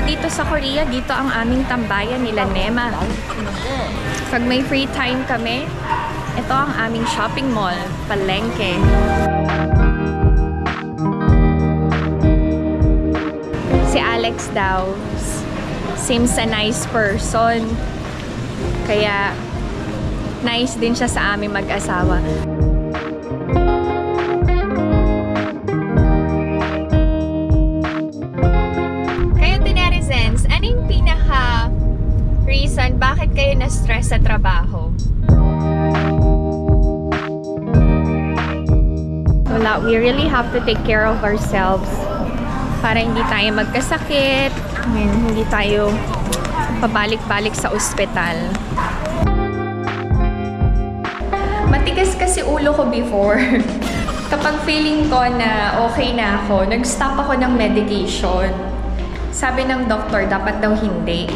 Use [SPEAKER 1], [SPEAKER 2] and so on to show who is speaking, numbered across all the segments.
[SPEAKER 1] dito sa Korea, dito ang aming tambayan nila Nema. Pag may free time kami, ito ang aming shopping mall, palengke. Si Alex daw, seems a nice person. Kaya, nice din siya sa aming mag-asawa. Reason bakit kayo na-stress sa trabaho? Wala, we really have to take care of ourselves para hindi tayo magkasakit, hindi tayo pabalik-balik sa ospital. Matigas kasi ulo ko before. Kapag feeling ko na okay na ako, nag-stop ako ng medication. Sabi ng doktor, dapat daw hindi.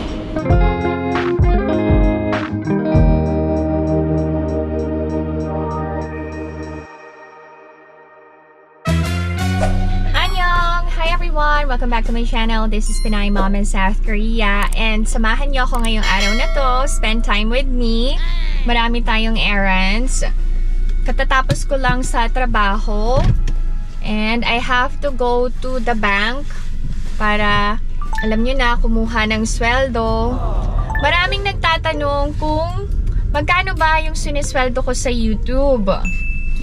[SPEAKER 1] Welcome back to my channel. This is Pinay Mom in South Korea. And samahan niyo ako ngayong araw na to. Spend time with me. Marami tayong errands. Katatapos ko lang sa trabaho. And I have to go to the bank para, alam niyo na, kumuha ng sweldo. Maraming nagtatanong kung magkano ba yung sinisweldo ko sa YouTube.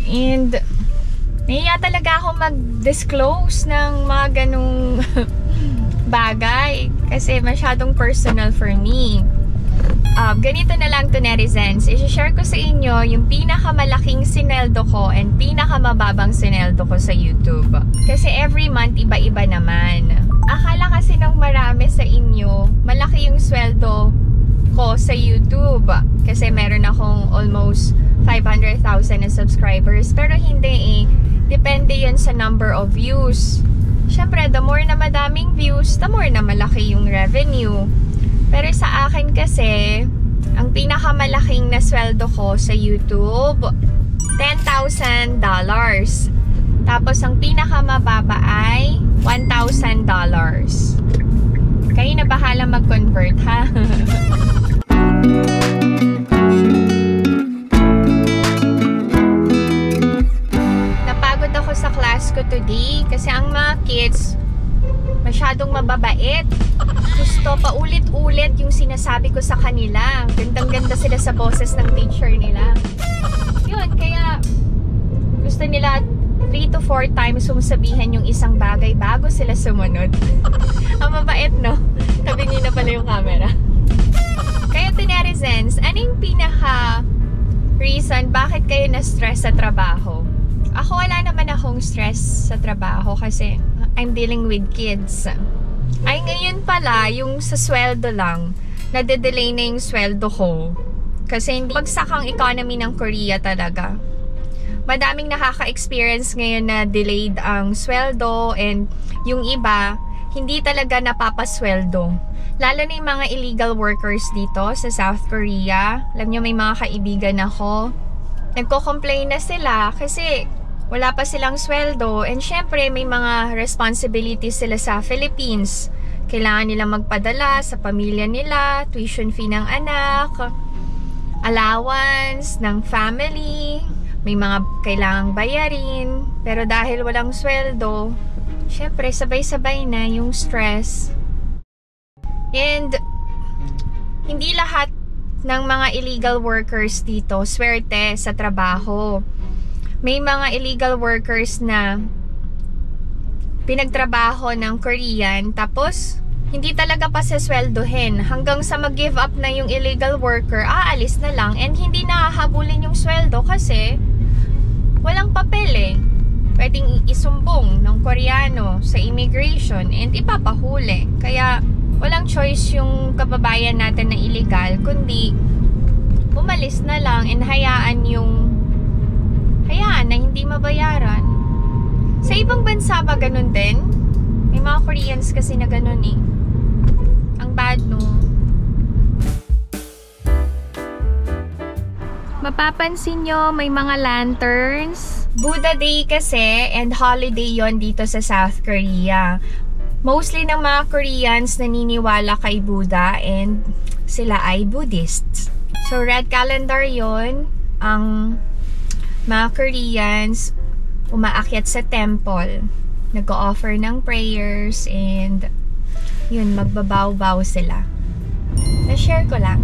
[SPEAKER 1] And nahiya talaga ako mag-disclose ng mga ganung bagay kasi masyadong personal for me. Ganito na lang to netizens. I-share ko sa inyo yung pinakamalaking sineldo ko and pinakamababang sineldo ko sa YouTube. Kasi every month iba-iba naman. Akala kasi ng marami sa inyo, malaki yung sweldo ko sa YouTube. Kasi meron akong almost 500,000 na subscribers. Pero hindi eh. Depende yan sa number of views. Siyempre, the more na madaming views, the more na malaki yung revenue. Pero sa akin kasi, ang pinakamalaking na sweldo ko sa YouTube, $10,000. Tapos ang pinakamababa ay $1,000. Kayo na bahala mag-convert, ha? Ako sa class ko today kasi ang mga kids masyadong mababait. Gusto paulit-ulit yung sinasabi ko sa kanila. Gandang-ganda sila sa boses ng teacher nila. Yun, kaya gusto nila 3 to 4 times sumasabihan yung isang bagay bago sila sumunod. Ang mabait, no? Tabingin na pala yung camera. Kaya netizens, anong pinaka reason bakit kayo na-stress sa trabaho? Ako wala naman akong stress sa trabaho kasi I'm dealing with kids. Ay ngayon pala, yung sa sweldo lang, nade-delay na yung sweldo ko. Kasi hindi bagsak ang economy ng Korea talaga. Madaming nakaka-experience ngayon na delayed ang sweldo and yung iba, hindi talaga napapasweldo. Lalo na yung mga illegal workers dito sa South Korea. Alam nyo, may mga kaibigan ako. Nagko-complain na sila kasi wala pa silang sweldo and syempre may mga responsibilities sila sa Philippines. Kailangan nila magpadala sa pamilya nila, tuition fee ng anak, allowance ng family, may mga kailangang bayarin. Pero dahil walang sweldo, syempre sabay-sabay na yung stress. And hindi lahat ng mga illegal workers dito swerte sa trabaho. May mga illegal workers na pinagtrabaho ng Korean tapos hindi talaga pa sasweldohin hanggang sa mag-give up na yung illegal worker, aalis na lang and hindi nahahabulin yung sweldo kasi walang papel eh. Pwedeng isumbong ng Koreano sa immigration and ipapahuli. Kaya walang choice yung kababayan natin na illegal kundi umalis na lang and hayaan na hindi mabayaran. Sa ibang bansa ba ganun din? May mga Koreans kasi na ganun eh. Ang bad, no? Mapapansin nyo, may mga lanterns. Buddha Day kasi and holiday yon dito sa South Korea. Mostly ng mga Koreans naniniwala kay Buddha and sila ay Buddhists. So, red calendar yon. Ang mga Koreans umaakyat sa temple, nag-o-offer ng prayers, and yun, magbabaw-baw sila. Na-share ko lang.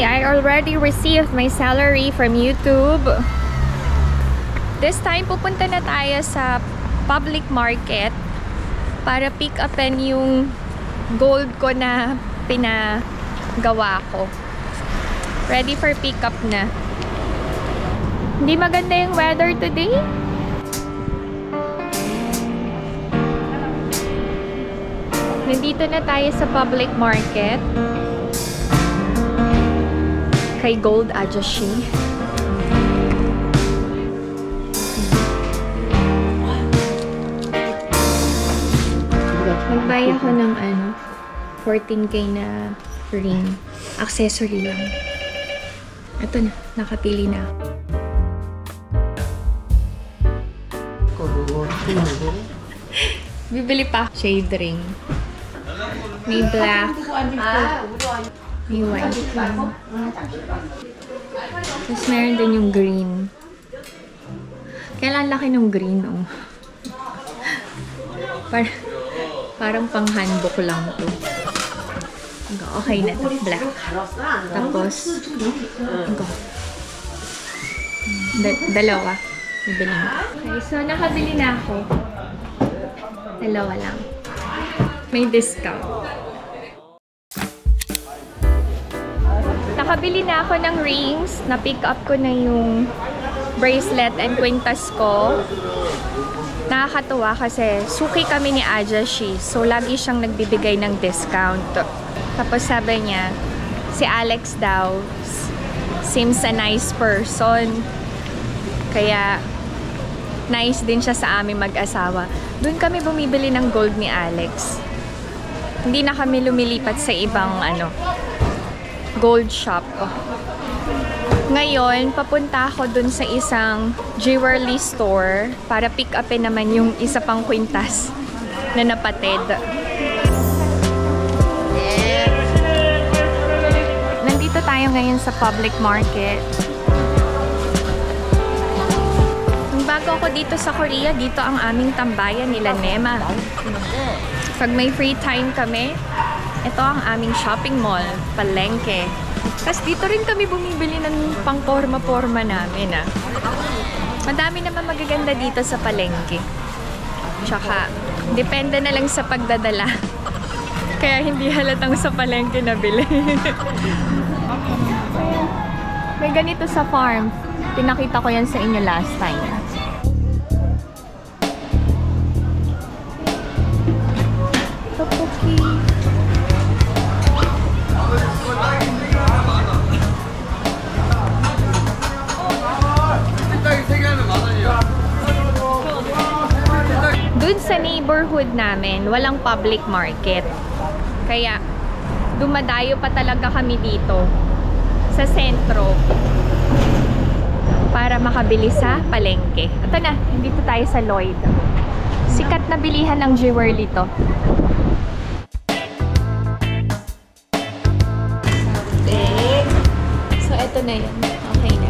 [SPEAKER 1] I already received my salary from YouTube. This time, pupunta na tayo sa public market para pick upin yung gold ko na pinagawa ko. Ready for pick up na. Hindi maganda yung weather today. Nandito na tayo sa public market. Kay Gold Ajashi. Nagbay ako ng 14K na ring. Accessory lang. Ito na, nakapili na. Bibili pa. Shade ring. May black. May white. Tapos meron din yung green. Kailan laki ng green, oh. Parang pang handbook lang to. Okay na to. Black. Tapos, dalawa. Bibili na. Okay, so nakabili na ako. Dalawa lang. May discount. Nakabili na ako ng rings. Na-pick up ko na yung bracelet and kwintas ko. Nakakatuwa kasi suki kami ni Ajashi. So, lagi siyang nagbibigay ng discount. Tapos sabi niya, si Alex daw seems a nice person. Kaya, nice din siya sa aming mag-asawa. Doon kami bumibili ng gold ni Alex. Hindi na kami lumilipat sa ibang gold shop. Ngayon, papunta ako dun sa isang jewelry store para pick upin naman yung isa pang kwintas na napatid. Nandito tayo ngayon sa public market. Nung bago ako dito sa Korea, dito ang aming tambayan nila Nema. Pag may free time kami, ito ang aming shopping mall, Palengke. Tapos dito rin kami bumibili ng pang-porma-porma namin, Madami naman magaganda dito sa Palengke. Tsaka, depende na lang sa pagdadala. Kaya hindi halatang sa Palengke nabili. May ganito sa farm. Pinakita ko yan sa inyo last time. Topoki. Doon sa neighborhood namin, walang public market. Kaya, dumadayo pa talaga kami dito sa sentro para makabili sa palengke. Ito na, dito tayo sa Lloyd. Sikat na bilihan ng jewelry to. So, ito na yun. Okay na.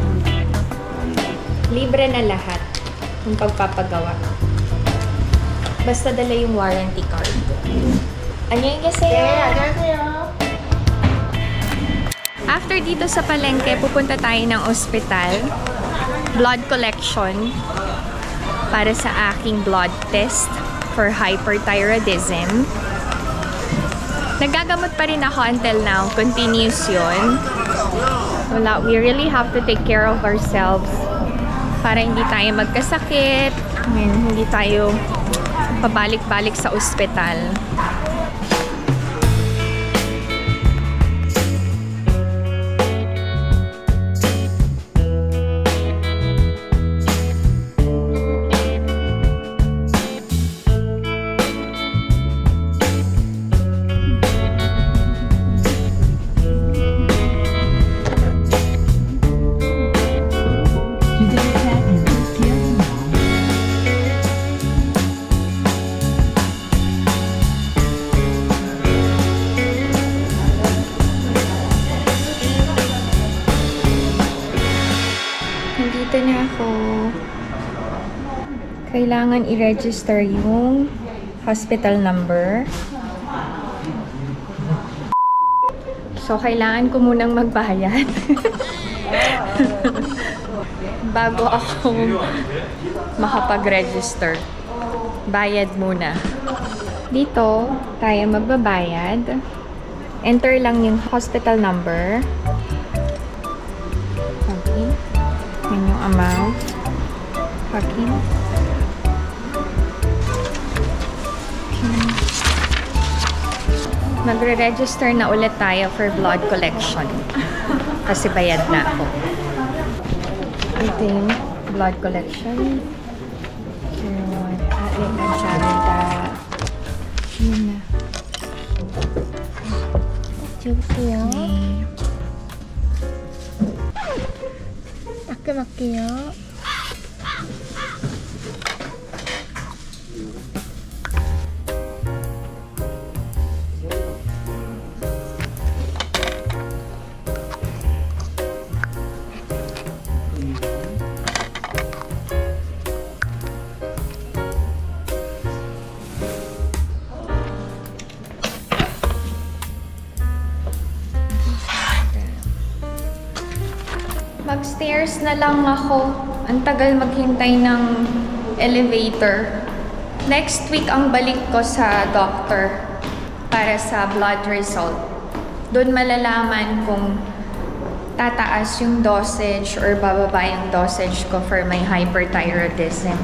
[SPEAKER 1] Libre na lahat yung pagpapagawa. Basta dala yung warranty card. Annyeonghaseyo! After dito sa palengke, pupunta tayo ng ospital. Blood collection para sa aking blood test for hyperthyroidism. Nagagamot pa rin ako until now. Continuous yun. Wala, we really have to take care of ourselves para hindi tayo magkasakit, hindi tayo pabalik-balik sa ospital. Nandito na ako. Kailangan i-register yung hospital number. So, kailangan ko munang magbayad. Bago ako makapag-register. Bayad muna. Dito, tayo magbabayad. Enter lang yung hospital number. Okay. Yan yung amount. Okay. Magre-register na ulit tayo for blood collection. Kasi bayad na ako. Ito yung blood collection. Yun na.
[SPEAKER 2] 주세요. 맡겨볼게요.
[SPEAKER 1] Mag-stairs na lang ako. Ang tagal maghintay ng elevator. Next week ang balik ko sa doctor para sa blood result. Doon malalaman kung tataas yung dosage or bababa yung dosage ko for my hyperthyroidism.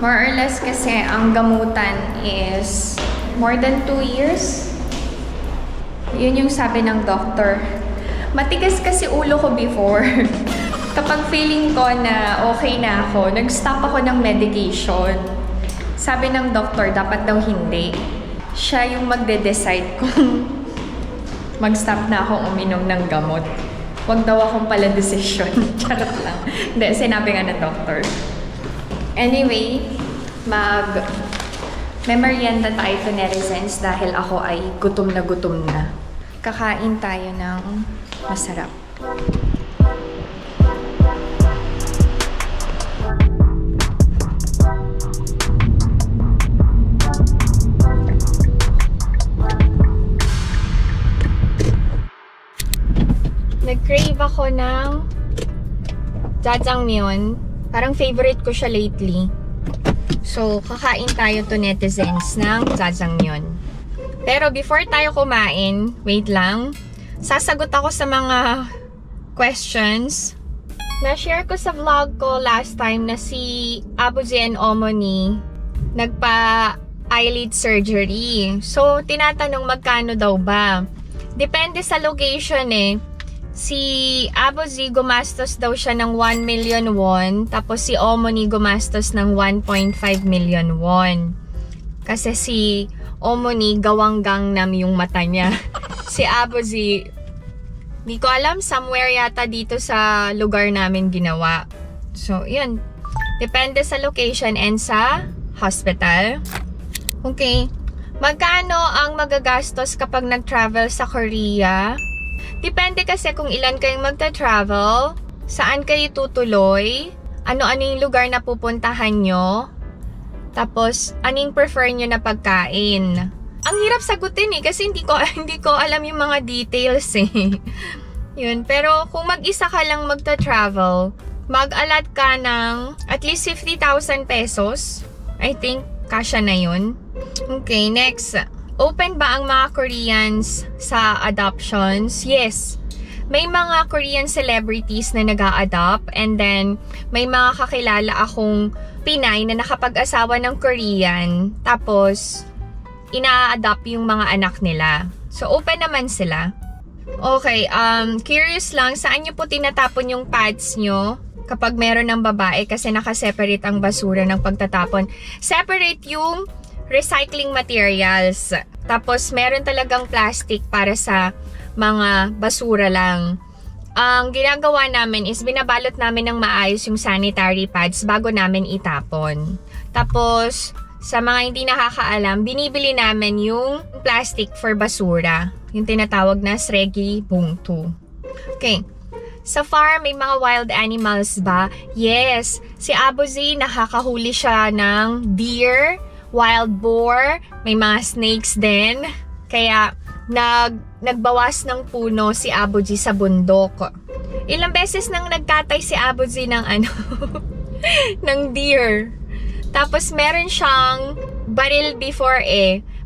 [SPEAKER 1] More or less kasi ang gamutan is more than 2 years. Yun yung sabi ng doctor. Matigas kasi ulo ko before. Kapag feeling ko na okay na ako, nag-stop ako ng medication. Sabi ng doktor, dapat daw hindi. Siya yung magde-decide kung mag-stop na akong uminom ng gamot. Huwag daw akong pala decision. Charot lang. Hindi, sinabi nga ng doktor. Anyway, mag-merienda tayo to netizens dahil ako ay gutom na gutom na. Kakain tayo ng masarap. Nag-crave ako ng jjajangmyeon. Parang favorite ko siya lately. So, kakain tayo to netizens ng jjajangmyeon. Pero before tayo kumain, wait lang. Sasagot ako sa mga questions. Na-share ko sa vlog ko last time na si Abuji and Omoni nagpa-eyelid surgery. So, tinatanong magkano daw ba? Depende sa location eh. Si Abuji gumastos daw siya ng 1 million won. Tapos si Omoni gumastos ng 1.5 million won. Kasi si Omoni gawang Gangnam yung mata niya. Si Abuji, di ko alam, somewhere yata dito sa lugar namin ginawa. So, yun. Depende sa location and sa hospital. Okay. Magkano ang magagastos kapag nag-travel sa Korea? Depende kasi kung ilan kayong magta-travel, saan kayo tutuloy, ano-ano yung lugar na pupuntahan nyo, tapos anong prefer nyo na pagkain. Ang hirap sagutin eh, kasi hindi ko alam yung mga details eh. Yun, pero kung mag-isa ka lang magta-travel, mag-allot ka ng at least 50,000 pesos. I think, kasya na yun. Okay, next. Open ba ang mga Koreans sa adoptions? Yes. May mga Korean celebrities na nag-a-adopt, and then may mga kakilala akong Pinay na nakapag-asawa ng Korean, tapos ina-adopt yung mga anak nila. So, open naman sila. Okay, curious lang, saan nyo po tinatapon yung pads nyo kapag meron ng babae kasi nakaseparate ang basura ng pagtatapon? Separate yung recycling materials. Tapos, meron talagang plastic para sa mga basura lang. Ang ginagawa namin is binabalot namin ng maayos yung sanitary pads bago namin itapon. Tapos, sa mga hindi nakakaalam, binibili namin yung plastic for basura. Yung tinatawag na sregi bungtu. Okay. Sa farm, may mga wild animals ba? Yes. Si Abuzi, nakakahuli siya ng deer, wild boar, may mga snakes din. Kaya, nagbawas ng puno si Abuzi sa bundok. Ilang beses nang nagkatay si Abuzi ng ng deer. Tapos, meron siyang baril before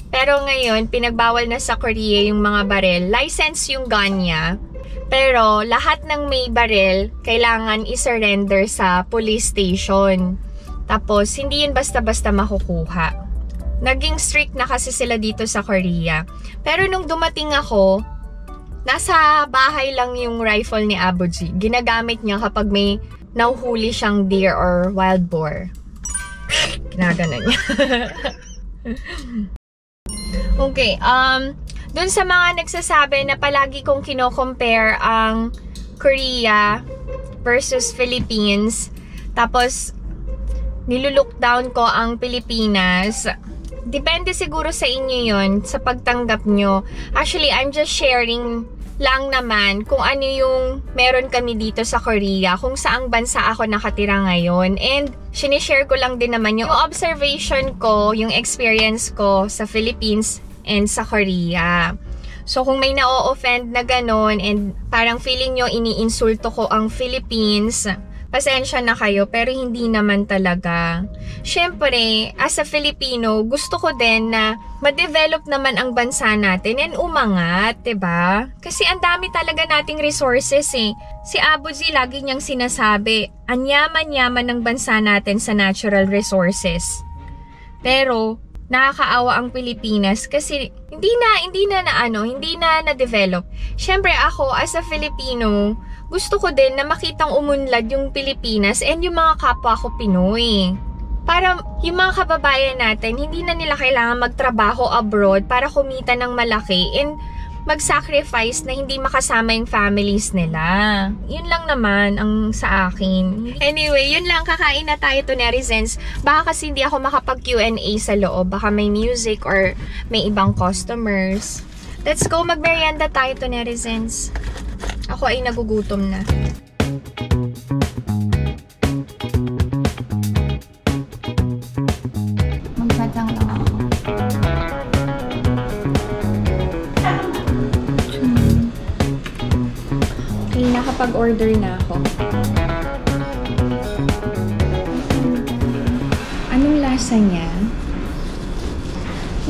[SPEAKER 1] Pero ngayon, pinagbawal na sa Korea yung mga baril. License yung gun niya. Pero lahat ng may baril, kailangan i-surrender sa police station. Tapos, hindi yun basta-basta makukuha. Naging strict na kasi sila dito sa Korea. Pero nung dumating ako, nasa bahay lang yung rifle ni Abuji. Ginagamit niya kapag may nauhuli siyang deer or wild boar. Ginaganon niya. Okay, dun sa mga nagsasabi na palagi kong kino-compare ang Korea versus Philippines, tapos nilulook down ko ang Pilipinas, depende siguro sa inyo yon sa pagtanggap nyo. Actually, I'm just sharing lang naman kung ano yung meron kami dito sa Korea, kung saang bansa ako nakatira ngayon. And sinishare ko lang din naman yung observation ko, yung experience ko sa Philippines and sa Korea. So, kung may na-o-offend na ganon and parang feeling nyo iniinsulto ko ang Philippines, pasensya na kayo, pero hindi naman talaga. Syempre, as a Filipino, gusto ko din na ma-develop naman ang bansa natin and umangat, diba? Kasi ang dami talaga nating resources Si Abuji lagi niyang sinasabi, ang yaman-yaman ng bansa natin sa natural resources. Pero, nakakaawa ang Pilipinas kasi hindi na na-develop. Syempre ako, as a Filipino, gusto ko din na makitang umunlad yung Pilipinas and yung mga kapwa ko Pinoy. Para yung mga kababayan natin, hindi na nila kailangan magtrabaho abroad para kumita ng malaki and mag-sacrifice na hindi makasama yung families nila. Yun lang naman ang sa akin. Anyway, yun lang. Kakain na tayo to netizens. Baka kasi hindi ako makapag Q&A sa loob. Baka may music or may ibang customers. Let's go, magmerienda tayo to netizens. Ako ay nagugutom na. Magsadang lang ako. Okay, nakapag-order na ako. Anong lasa niya?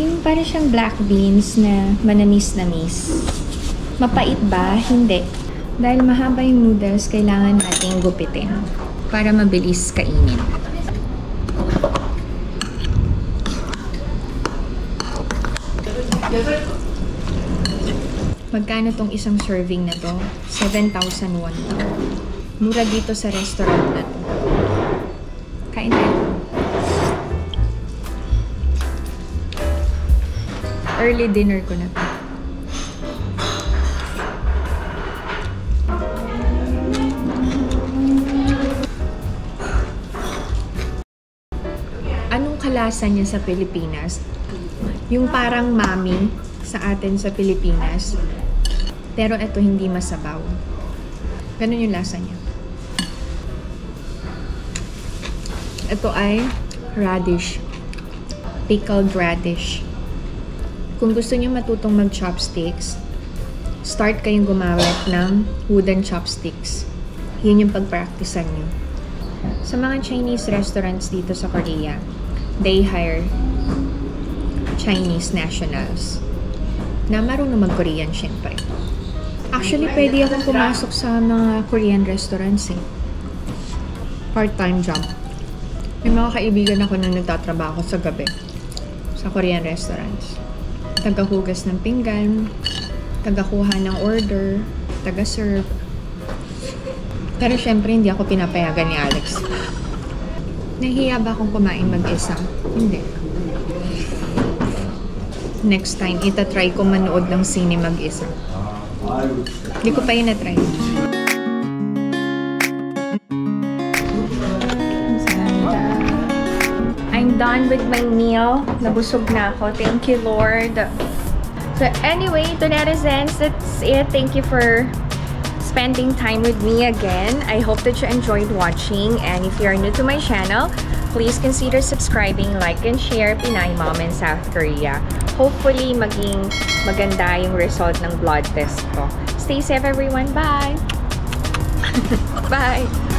[SPEAKER 1] Yung parang siyang black beans na manamis-namis. Mapait ba? Hindi. Dahil mahaba yung noodles, kailangan nating gupitin para mabilis kainin. Magkano tong isang serving na to? 7,000 won. Mura dito sa restaurant na to. Kain tayo. Early dinner ko na to. Anong kalasa niya sa Pilipinas? Yung parang mami sa atin sa Pilipinas. Pero ito hindi masabaw. Ganun yung lasa niya. Ito ay radish. Pickled radish. Kung gusto niyo matutong mag-chopsticks, start kayong gumamit ng wooden chopsticks. Yun yung pag-practicean niyo. Sa mga Chinese restaurants dito sa Korea, they hire Chinese nationals na marunong mag-Korean syempre. Actually, pwede akong pumasok sa mga Korean restaurants Part-time job. May mga kaibigan ako na nagtatrabaho sa gabi sa Korean restaurants. Tagahugas ng pinggan, tagakuha ng order, taga-serve. Pero syempre, hindi ako pinapayagan ni Alex. Nahihiya ba akong kumain mag-isa? Hindi. Next time, itatry ko manood ng sine mag-isa. Hindi ko pa yun na-try. I'm done with my meal. Nabusog na ako. Thank you, Lord. So anyway, to netizens, that's it. Thank you for spending time with me again. I hope that you enjoyed watching, and if you are new to my channel, please consider subscribing, like, and share Pinay Mom in South Korea. Hopefully, maging maganda yung result ng blood test ko. Stay safe everyone. Bye! Bye!